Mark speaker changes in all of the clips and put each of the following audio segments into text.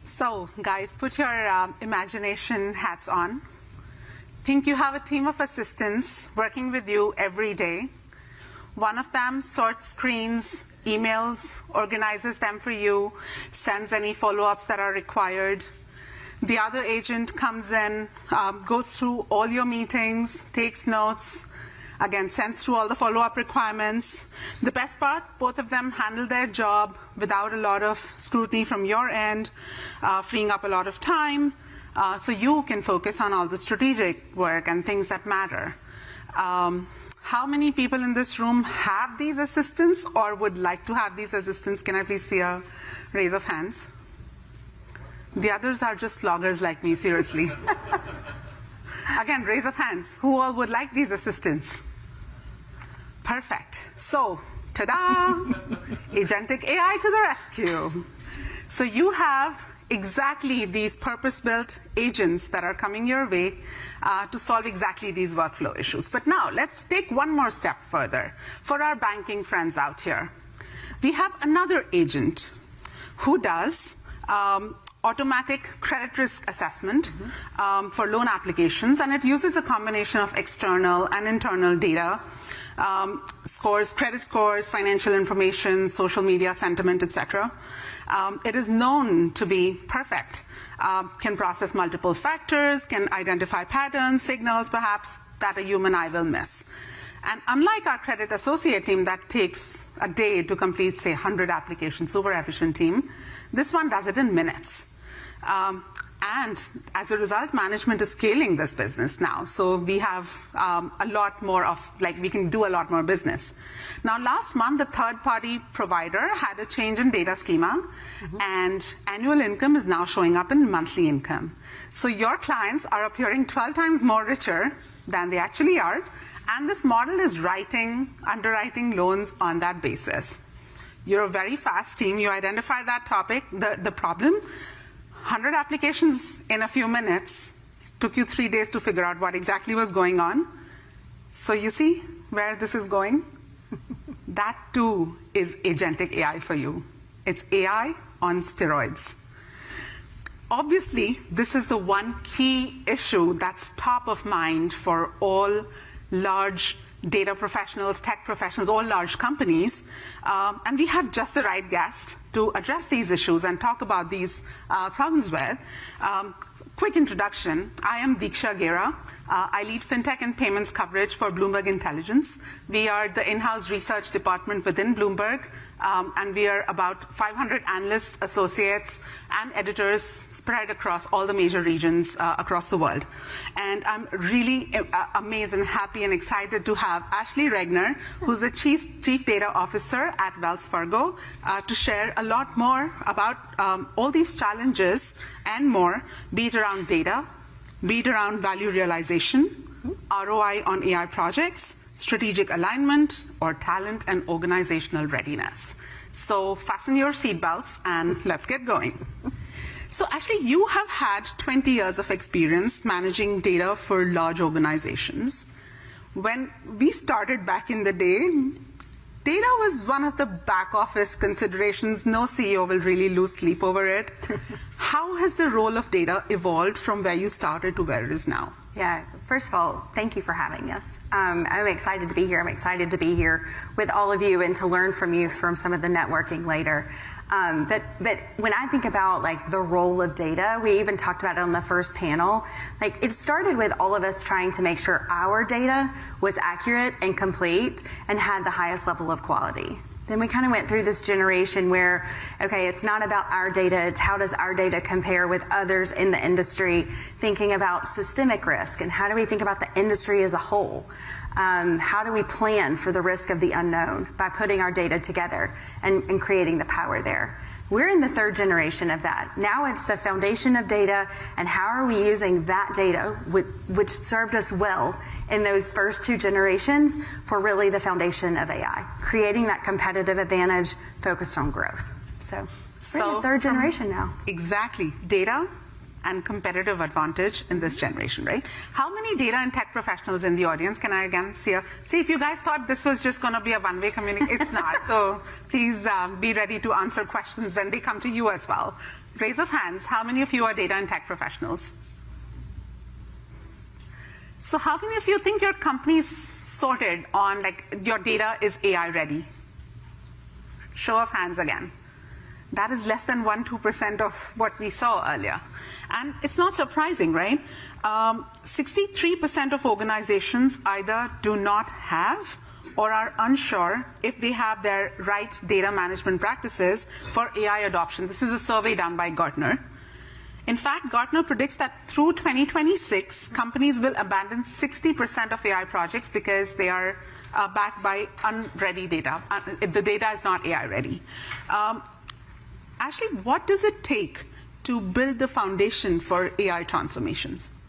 Speaker 1: So, guys, put your imagination hats on. Think you have a team of assistants working with you every day. One of them sorts screens, emails, organizes them for you, sends any follow-ups that are required. The other agent comes in, goes through all your meetings, takes notes, again, sends through all the follow-up requirements. The best part, both of them handle their job without a lot of scrutiny from your end, freeing up a lot of time, so you can focus on all the strategic work and things that matter. How many people in this room have these assistants or would like to have these assistants? Can I please see a raise of hands? The others are just sloggers like me, seriously. Again, raise of hands. Who all would like these assistants? Perfect. So, ta-da! Agentic AI to the rescue. So you have exactly these purpose-built agents that are coming your way to solve exactly these workflow issues. But now, let's take one more step further. For our banking friends out here, we have another agent who does automatic credit risk assessment for loan applications, and it uses a combination of external and internal data, scores, credit scores, financial information, social media sentiment, etc. It is known to be perfect, can process multiple factors, can identify patterns, signals perhaps that a human eye will miss. And unlike our credit associate team that takes a day to complete, say, 100 applications, super efficient team, this one does it in minutes. And as a result, management is scaling this business now. So we have a lot more of, we can do a lot more business. Now, last month, the third-party provider had a change in data schema, and annual income is now showing up in monthly income. So your clients are appearing 12 times more richer than they actually are, and this model is underwriting loans on that basis. You're a very fast team. You identify that topic, the problem. 100 applications in a few minutes. Took you 3 days to figure out what exactly was going on. So you see where this is going? That too is agentic AI for you. It's AI on steroids. Obviously, this is the one key issue that's top of mind for all large data professionals, tech professionals, all large companies. And we have just the right guest to address these issues and talk about these problems with. Quick introduction. I am Diksha Gera. I lead fintech and payments coverage for Bloomberg Intelligence. We are the in-house research department within Bloomberg, and we are about 500 analysts, associates, and editors spread across all the major regions across the world. And I'm really amazed and happy and excited to have Ashley Regner, who's the Chief Data Officer at Wells Fargo, to share a lot more about all these challenges and more, be it around data, be it around value realization, ROI on AI projects, strategic alignment, or talent and organizational readiness. So fasten your seatbelts and let's get going. So Ashley, you have had 20 years of experience managing data for large organizations. When we started back in the day, data was one of the back office considerations. No CEO will really lose sleep over it. How has the role of data evolved from where you started to where it is now?
Speaker 2: Yeah, first of all, thank you for having us. I'm excited to be here. I'm excited to be here with all of you and to learn from you from some of the networking later. But when I think about the role of data, we even talked about it on the first panel. It started with all of us trying to make sure our data was accurate and complete and had the highest level of quality. Then we kind of went through this generation where, okay, it's not about our data, it's how does our data compare with others in the industry, thinking about systemic risk and how do we think about the industry as a whole. How do we plan for the risk of the unknown by putting our data together and creating the power there? We're in the third generation of that. Now it's the foundation of data and how are we using that data, which served us well in those first two generations, for really the foundation of AI, creating that competitive advantage focused on growth. So we're in the third generation now.
Speaker 1: Exactly. Data and competitive advantage in this generation, right? How many data and tech professionals in the audience? Can I again see if you guys thought this was just going to be a one-way communication, it's not. So please be ready to answer questions when they come to you as well. raise of hands, how many of you are data and tech professionals? So how many of you think your company's sorted on, like, your data is AI ready? Show of hands again. That is less than 1-2% of what we saw earlier. And it's not surprising, right? 63% of organizations either do not have or are unsure if they have their right data management practices for AI adoption. This is a survey done by Gartner. In fact, Gartner predicts that through 2026, companies will abandon 60% of AI projects because they are backed by unready data. The data is not AI ready. Ashley, what does it take to build the foundation for AI transformations?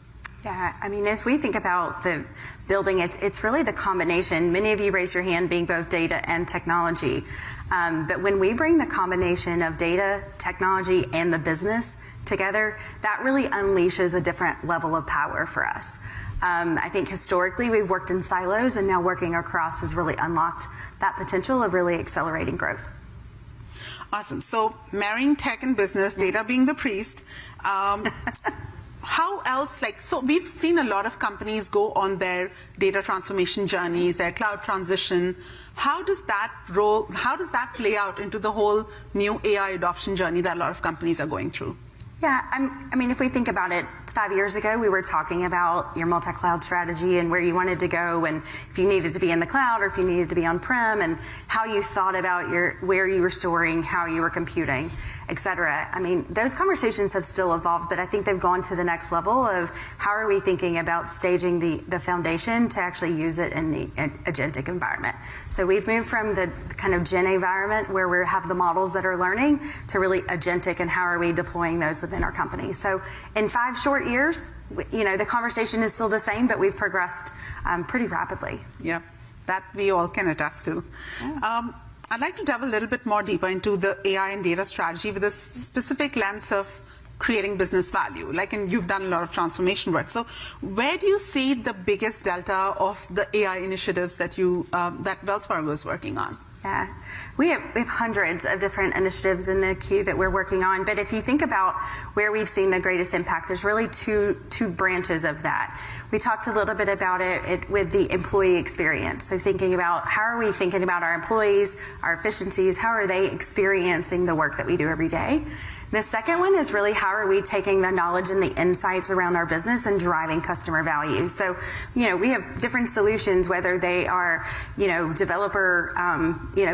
Speaker 2: Yeah, I mean, as we think about the building, it's really the combination. Many of you raise your hand being both data and technology. But when we bring the combination of data, technology, and the business together, that really unleashes a different level of power for us. I think historically we've worked in silos, and now working across has really unlocked that potential of really accelerating growth.
Speaker 1: Awesome. So marrying tech and business, data being the priest. How else, so we've seen a lot of companies go on their data transformation journeys, their cloud transition. How does that play out into the whole new AI adoption journey that a lot of companies are going through?
Speaker 2: Yeah, I mean, if we think about it, 5 years ago, we were talking about your multi-cloud strategy and where you wanted to go, and if you needed to be in the cloud or if you needed to be on-prem, and how you thought about where you were storing, how you were computing, et cetera. I mean, those conversations have still evolved, but I think they've gone to the next level of how are we thinking about staging the foundation to actually use it in the agentic environment. So we've moved from the kind of Gen environment where we have the models that are learning to really agentic, and how are we deploying those within our company. So in 5 short years, the conversation is still the same, but we've progressed pretty rapidly.
Speaker 1: Yeah, that we all can attest to. Yeah. I'd like to delve a little bit more deeper into the AI and data strategy with a specific lens of creating business value. And you've done a lot of transformation work. So where do you see the biggest delta of the AI initiatives that that Wells Fargo is working on?
Speaker 2: Yeah, we have hundreds of different initiatives in the queue that we're working on. But if you think about where we've seen the greatest impact, there's really two branches of that. We talked a little bit about it with the employee experience. So thinking about how are we thinking about our employees, our efficiencies, how are they experiencing the work that we do every day? The second one is really how are we taking the knowledge and the insights around our business and driving customer value. So, we have different solutions, whether they are, developer,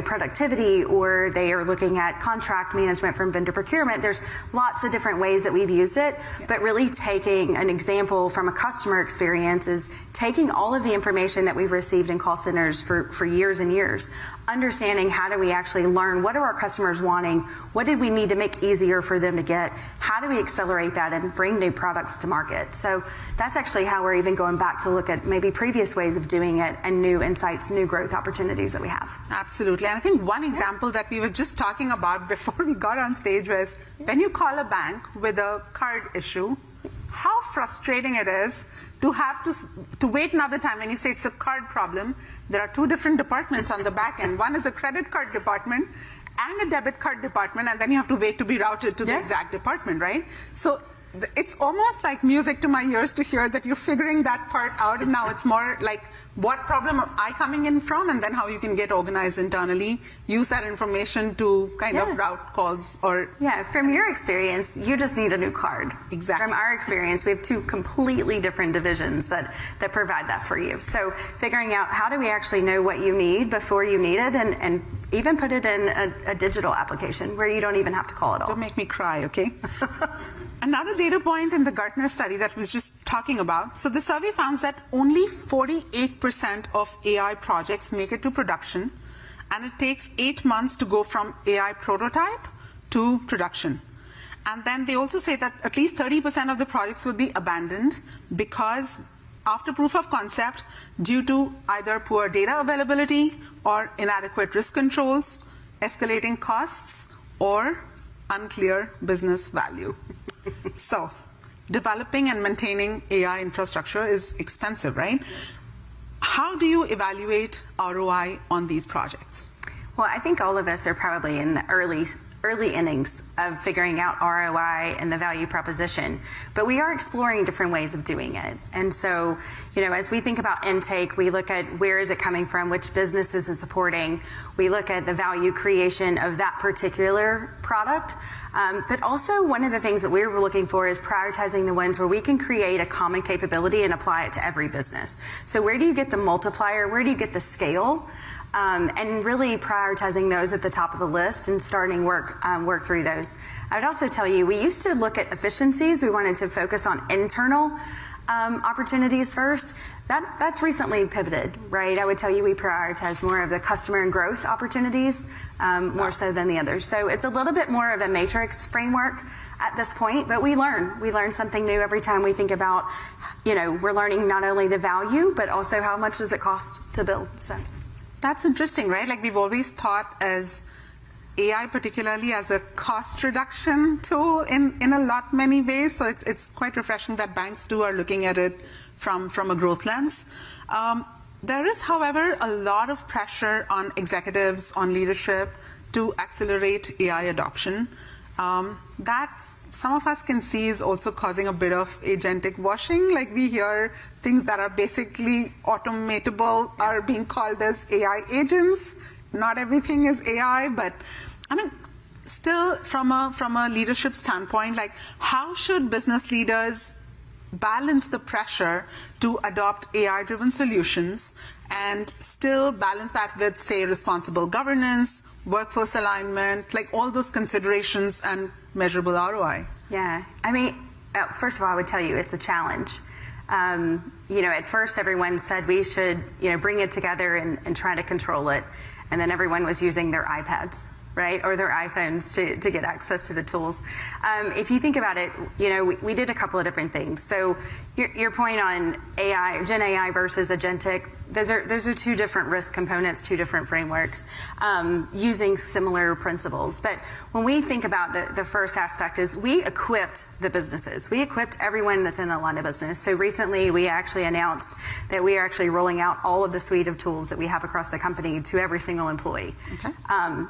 Speaker 2: productivity, or they are looking at contract management from vendor procurement. There's lots of different ways that we've used it, but really taking an example from a customer experience is taking all of the information that we've received in call centers for years and years, understanding how do we actually learn what are our customers wanting, what did we need to make easier for them to get, how do we accelerate that and bring new products to market. So that's actually how we're even going back to look at maybe previous ways of doing it and new insights, new growth opportunities that we have.
Speaker 1: Absolutely. And I think one example that we were just talking about before we got on stage was when you call a bank with a card issue, how frustrating it is to have to wait another time. When you say it's a card problem, there are 2 different departments on the back end. One is a credit card department and a debit card department, and then you have to wait to be routed to the exact department, right? So it's almost like music to my ears to hear that you're figuring that part out, and now it's more like what problem am I coming in from, and then how you can get organized internally, use that information to kind of route calls or...
Speaker 2: Yeah, from your experience, you just need a new card.
Speaker 1: Exactly.
Speaker 2: From our experience, we have 2 completely different divisions that provide that for you. So figuring out how do we actually know what you need before you need it, and even put it in a digital application where you don't even have to call it all.
Speaker 1: Don't make me cry, okay? Another data point in the Gartner study that was just talking about, so the survey found that only 48% of AI projects make it to production, and it takes 8 months to go from AI prototype to production. And then they also say that at least 30% of the projects will be abandoned because after proof of concept, due to either poor data availability or inadequate risk controls, escalating costs, or unclear business value. So, developing and maintaining AI infrastructure is expensive, right?
Speaker 2: Yes.
Speaker 1: How do you evaluate ROI on these projects?
Speaker 2: Well, I think all of us are probably in the early early innings of figuring out ROI and the value proposition, but we are exploring different ways of doing it. And so, as we think about intake, we look at where is it coming from, which businesses is supporting. We look at the value creation of that particular product. But also one of the things that we're looking for is prioritizing the ones where we can create a common capability and apply it to every business. So where do you get the multiplier? Where do you get the scale? And really prioritizing those at the top of the list and starting work through those. I would also tell you, we used to look at efficiencies. We wanted to focus on internal opportunities first. That's recently pivoted, right? I would tell you we prioritize more of the customer and growth opportunities more so than the others. So it's a little bit more of a matrix framework at this point, but we learn something new every time we think about, we're learning not only the value, but also how much does it cost to build. So
Speaker 1: that's interesting, right? Like we've always thought as AI particularly as a cost reduction tool in many ways. So it's quite refreshing that banks too are looking at it from a growth lens. There is, however, a lot of pressure on executives, on leadership to accelerate AI adoption. That some of us can see is also causing a bit of agentic washing. Like we hear things that are basically automatable are being called as AI agents. Not everything is AI, but I mean, still from a leadership standpoint, like how should business leaders balance the pressure to adopt AI-driven solutions and still balance that with, say, responsible governance, workforce alignment, like all those considerations and measurable ROI?
Speaker 2: Yeah, I mean, first of all, I would tell you it's a challenge. At first everyone said we should, bring it together and try to control it. And then everyone was using their iPads, right, or their iPhones to get access to the tools. If you think about it, we did a couple of different things. So your point on AI, Gen AI versus agentic, those are two different risk components, two different frameworks, using similar principles. But when we think about the first aspect is we equipped the businesses. We equipped everyone that's in the line of business. So recently we actually announced that we are actually rolling out all of the suite of tools that we have across the company to every single employee. Okay.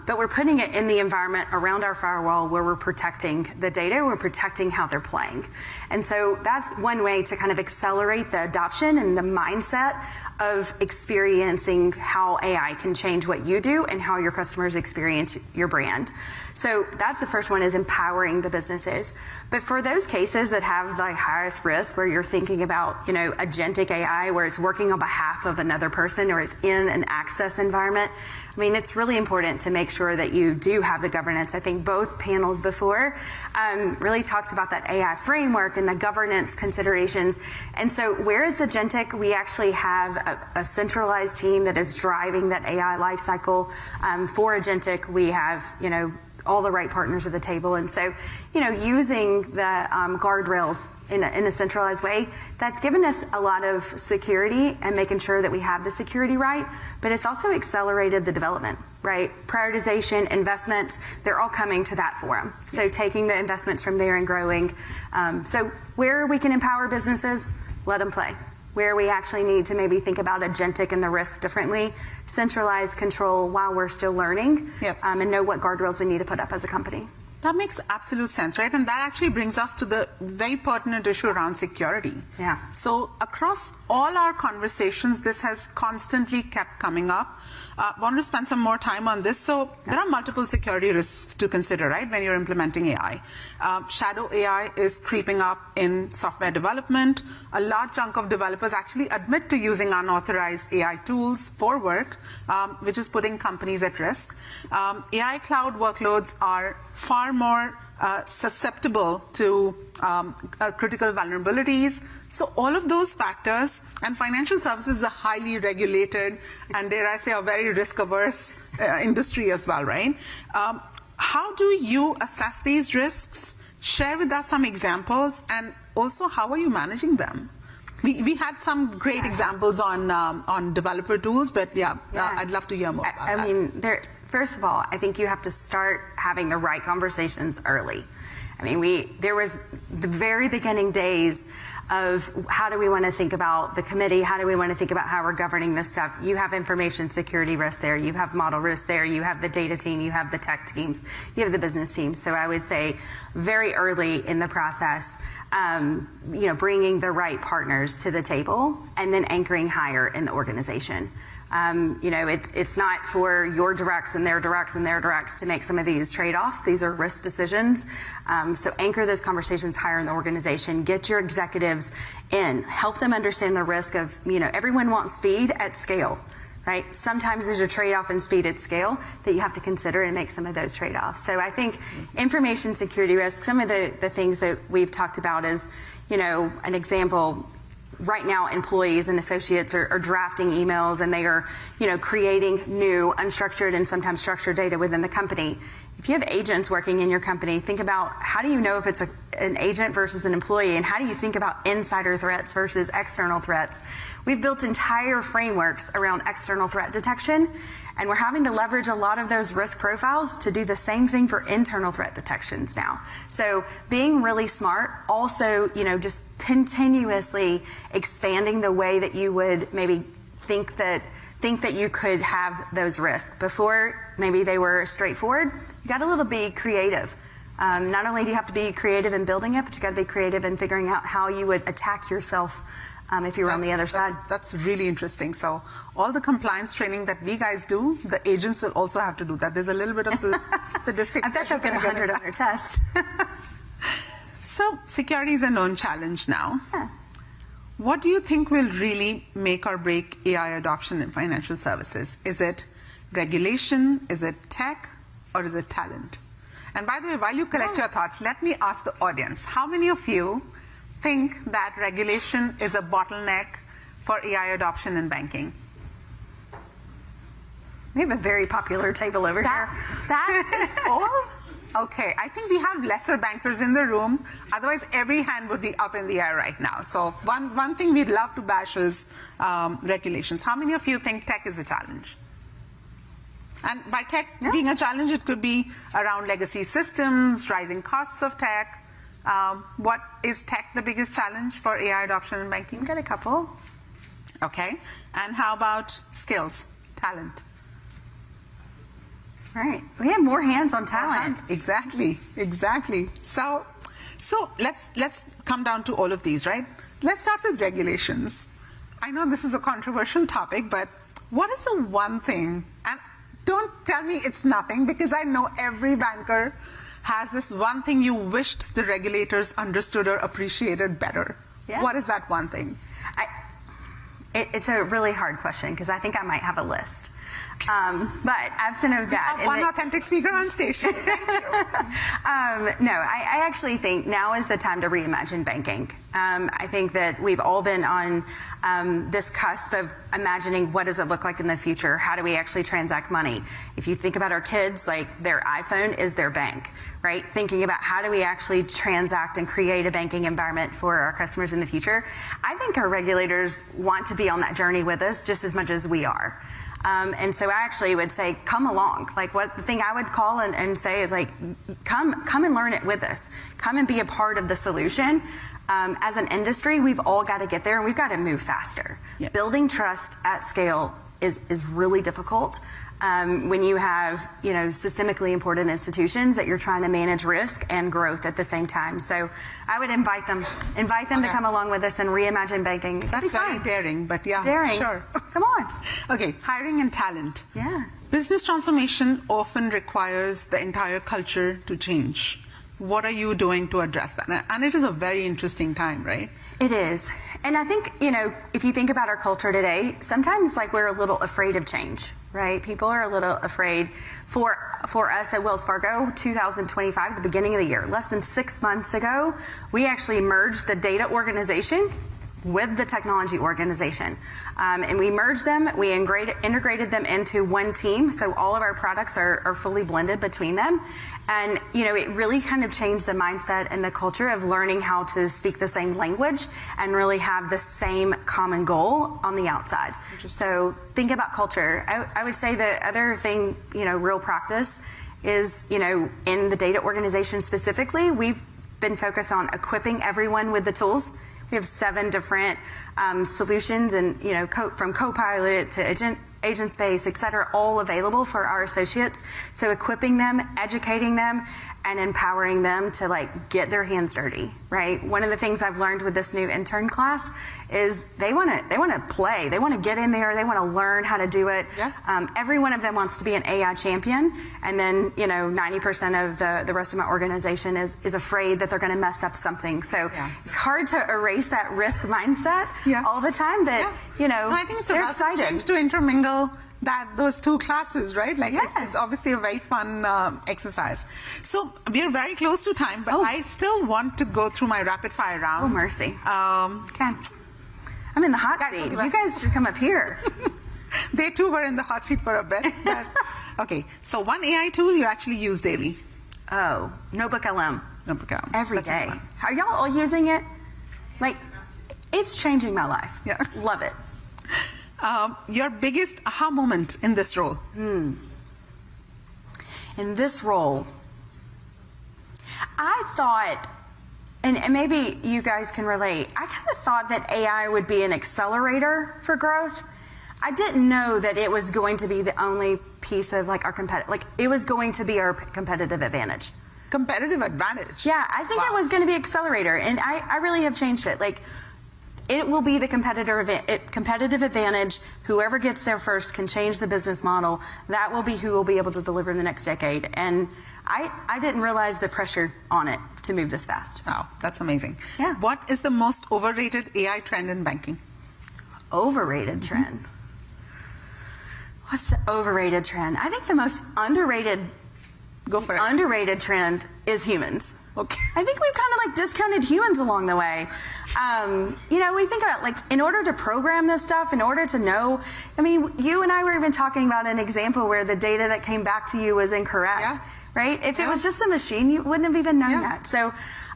Speaker 2: But we're putting it in the environment around our firewall where we're protecting the data, we're protecting how they're playing. And so that's one way to kind of accelerate the adoption and the mindset of experiencing how AI can change what you do and how your customers experience your brand. So that's the first one, is empowering the businesses. But for those cases that have the highest risk, where you're thinking about, agentic AI, where it's working on behalf of another person or it's in an access environment, I mean, it's really important to make sure that you do have the governance. I think both panels before really talked about that AI framework and the governance considerations. And so where it's agentic, we actually have a centralized team that is driving that AI lifecycle. For agentic, we have, all the right partners at the table. And so, using the guardrails in a centralized way, that's given us a lot of security and making sure that we have the security right, but it's also accelerated the development, right? Prioritization, investments, they're all coming to that forum. So taking the investments from there and growing. So where we can empower businesses, let them play. Where we actually need to maybe think about agentic and the risk differently, centralized control while we're still learning, and know what guardrails we need to put up as a company.
Speaker 1: That makes absolute sense, right? And that actually brings us to the very pertinent issue around security. Yeah. So across all our conversations, this has constantly kept coming up. Want to spend some more time on this. So there are multiple security risks to consider, right, when you're implementing AI. Shadow AI is creeping up in software development. A large chunk of developers actually admit to using unauthorized AI tools for work, which is putting companies at risk. AI cloud workloads are far more susceptible to critical vulnerabilities. So all of those factors, and financial services is a highly regulated and, dare I say, a very risk-averse industry as well, right? How do you assess these risks? Share with us some examples, and also how are you managing them? We had some great examples on developer tools, but I'd love to hear more about that.
Speaker 2: I mean, first of all, I think you have to start having the right conversations early. I mean, there was the very beginning days of how do we want to think about the committee? How do we want to think about how we're governing this stuff? You have information security risk there. You have model risk there. You have the data team. You have the tech teams. You have the business teams. So I would say very early in the process, bringing the right partners to the table and then anchoring higher in the organization. It's not for your directs and their directs and their directs to make some of these trade-offs. These are risk decisions. So anchor those conversations higher in the organization. Get your executives in. Help them understand the risk of, everyone wants speed at scale, right? Sometimes there's a trade-off in speed at scale that you have to consider and make some of those trade-offs. So I think information security risk, some of the things that we've talked about is, an example. Right now, employees and associates are drafting emails and they are, creating new unstructured and sometimes structured data within the company. If you have agents working in your company, think about how do you know if it's an agent versus an employee, and how do you think about insider threats versus external threats? We've built entire frameworks around external threat detection, and we're having to leverage a lot of those risk profiles to do the same thing for internal threat detections now. So being really smart, also, just continuously expanding the way that you would maybe think that you could have those risks. Before, maybe they were straightforward. You got to be creative. Not only do you have to be creative in building it, but you got to be creative in figuring out how you would attack yourself if you were on the other side.
Speaker 1: That's really interesting. So all the compliance training that we guys do, the agents will also have to do that. There's a little bit of sadistic.
Speaker 2: I bet they'll get 100 on their test.
Speaker 1: So security is a known challenge now.
Speaker 2: Yeah.
Speaker 1: What do you think will really make or break AI adoption in financial services? Is it regulation? Is it tech? Or is it talent? And by the way, while you collect your thoughts, let me ask the audience, how many of you think that regulation is a bottleneck for AI adoption in banking?
Speaker 2: We have a very popular table over here.
Speaker 1: That is all? Okay, I think we have lesser bankers in the room. Otherwise, every hand would be up in the air right now. So one thing we'd love to bash is regulations. How many of you think tech is a challenge? And by tech being a challenge, it could be around legacy systems, rising costs of tech. What is tech the biggest challenge for AI adoption in banking?
Speaker 2: We've got a couple.
Speaker 1: Okay. And how about skills, talent?
Speaker 2: Right. We have more hands on talent.
Speaker 1: Exactly. So let's come down to all of these, right? Let's start with regulations. I know this is a controversial topic, but what is the one thing, and don't tell me it's nothing, because I know every banker has this one thing you wished the regulators understood or appreciated better.
Speaker 2: Yeah.
Speaker 1: What is that one thing?
Speaker 2: It's a really hard question, because I think I might have a list. But absent of that,
Speaker 1: one authentic speaker on stage. Thank you.
Speaker 2: No, I actually think now is the time to reimagine banking. I think that we've all been on this cusp of imagining what does it look like in the future? How do we actually transact money? If you think about our kids, like their iPhone is their bank, right? Thinking about how do we actually transact and create a banking environment for our customers in the future. I think our regulators want to be on that journey with us just as much as we are. And so I actually would say, come along. Like the thing I would call and say is like, come and learn it with us. Come and be a part of the solution. As an industry, we've all got to get there and we've got to move faster. Yes. Building trust at scale is really difficult. When you have, systemically important institutions that you're trying to manage risk and growth at the same time. So I would invite them to come along with us and reimagine banking.
Speaker 1: That's very daring, but yeah,
Speaker 2: daring.
Speaker 1: Sure.
Speaker 2: Come on.
Speaker 1: Okay, hiring and talent.
Speaker 2: Yeah.
Speaker 1: Business transformation often requires the entire culture to change. What are you doing to address that? And it is a very interesting time, right?
Speaker 2: It is. And I think, if you think about our culture today, sometimes we're a little afraid of change, right? People are a little afraid. For us at Wells Fargo, 2025, the beginning of the year, less than 6 months ago, we actually merged the data organization with the technology organization. And we merged them, we integrated them into one team, so all of our products are fully blended between them. And, it really kind of changed the mindset and the culture of learning how to speak the same language and really have the same common goal on the outside. So think about culture. I would say the other thing, real practice is, in the data organization specifically, we've been focused on equipping everyone with the tools. We have 7 different solutions, and from Copilot to Agent Space, et cetera, all available for our associates. So equipping them, educating them, and empowering them to get their hands dirty, right? One of the things I've learned with this new intern class is they want to play. They want to get in there. They want to learn how to do it.
Speaker 1: Yeah.
Speaker 2: Every one of them wants to be an AI champion, and then 90% of the rest of my organization is afraid that they're going to mess up something. So it's hard to erase that risk mindset all the time. But
Speaker 1: I think it's
Speaker 2: they're
Speaker 1: about
Speaker 2: excited
Speaker 1: change to intermingle those 2 classes, right? It's obviously a very fun exercise. So we are very close to time, but I still want to go through my rapid fire round.
Speaker 2: Oh, mercy. Okay. I'm in the hot seat. You guys should come up here.
Speaker 1: They too were in the hot seat for a bit. But, okay, so one AI tool you actually use daily.
Speaker 2: Oh, Notebook LM.
Speaker 1: Notebook LM.
Speaker 2: Every day. Are y'all all using it? It's changing my life.
Speaker 1: Yeah.
Speaker 2: Love it.
Speaker 1: Your biggest aha moment in this role?
Speaker 2: In this role, I thought, and maybe you guys can relate, I kind of thought that AI would be an accelerator for growth. I didn't know that it was going to be the only piece of our it was going to be our competitive advantage.
Speaker 1: Competitive advantage?
Speaker 2: Yeah, I think it was going to be accelerator, and I really have changed it. It will be the competitive advantage. Whoever gets there first can change the business model. That will be who will be able to deliver in the next decade. And I didn't realize the pressure on it to move this fast.
Speaker 1: Wow, that's amazing.
Speaker 2: Yeah.
Speaker 1: What is the most overrated AI trend in banking?
Speaker 2: Overrated trend? What's the overrated trend? I think the most underrated trend is humans.
Speaker 1: Okay.
Speaker 2: I think we've kind of discounted humans along the way. We think about in order to program this stuff, in order to know, you and I were even talking about an example where the data that came back to you was incorrect, right? If it was just the machine, you wouldn't have even known that. So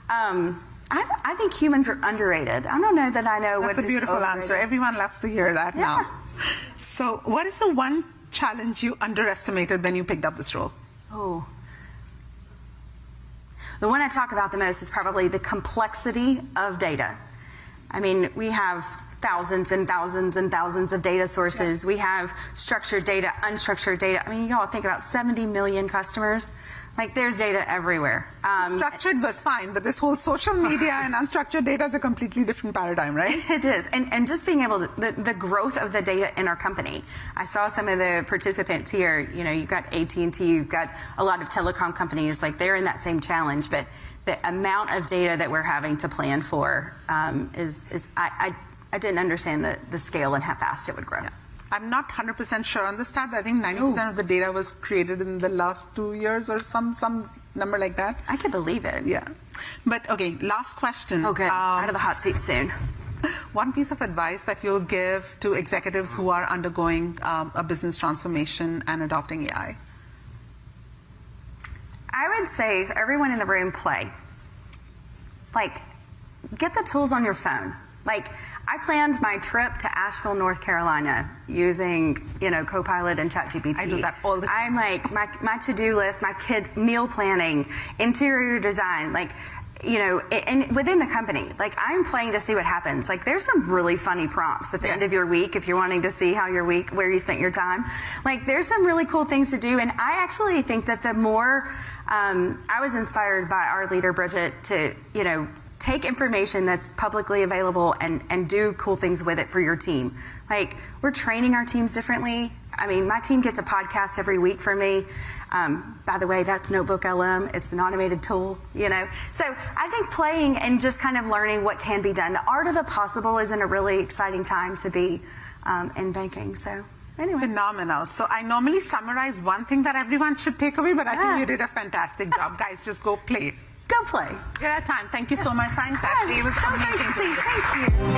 Speaker 2: I think humans are underrated. I don't know that I know what is overrated.
Speaker 1: That's a beautiful answer. Everyone loves to hear that now. So what is the one challenge you underestimated when you picked up this role?
Speaker 2: Oh. The one I talk about the most is probably the complexity of data. We have thousands and thousands and thousands of data sources. We have structured data, unstructured data. Y'all think about 70 million customers. There's data everywhere.
Speaker 1: Structured was fine, but this whole social media and unstructured data is a completely different paradigm, right?
Speaker 2: It is. And just being able to, the growth of the data in our company. I saw some of the participants here, you've got AT&T, you've got a lot of telecom companies, they're in that same challenge, but the amount of data that we're having to plan for I didn't understand the scale and how fast it would grow.
Speaker 1: Yeah. I'm not 100% sure on the stat, but I think 90% of the data was created in the last 2 years or some number like that.
Speaker 2: I can believe it.
Speaker 1: Yeah. But, okay, last question.
Speaker 2: Okay, out of the hot seat soon.
Speaker 1: One piece of advice that you'll give to executives who are undergoing a business transformation and adopting AI?
Speaker 2: I would say, for everyone in the room, play. Get the tools on your phone. I planned my trip to Asheville, North Carolina using, Copilot and ChatGPT.
Speaker 1: I do that all the time.
Speaker 2: I'm my to-do list, my kid meal planning, interior design, and within the company, I'm playing to see what happens. There's some really funny prompts at the end of your week if you're wanting to see how your week, where you spent your time. There's some really cool things to do, and I actually think that the more I was inspired by our leader, Bridget, to, take information that's publicly available and do cool things with it for your team. We're training our teams differently. My team gets a podcast every week from me. By the way, that's Notebook LM. It's an automated tool, So I think playing and just kind of learning what can be done. The art of the possible is in a really exciting time to be in banking. So anyway.
Speaker 1: Phenomenal. So I normally summarize one thing that everyone should take away, but I think you did a fantastic job. Guys, just go play.
Speaker 2: Go play.
Speaker 1: We're at time. Thank you so much. Thanks, Ashley. It was
Speaker 2: so
Speaker 1: amazing.
Speaker 2: Nice to see you. Thank you.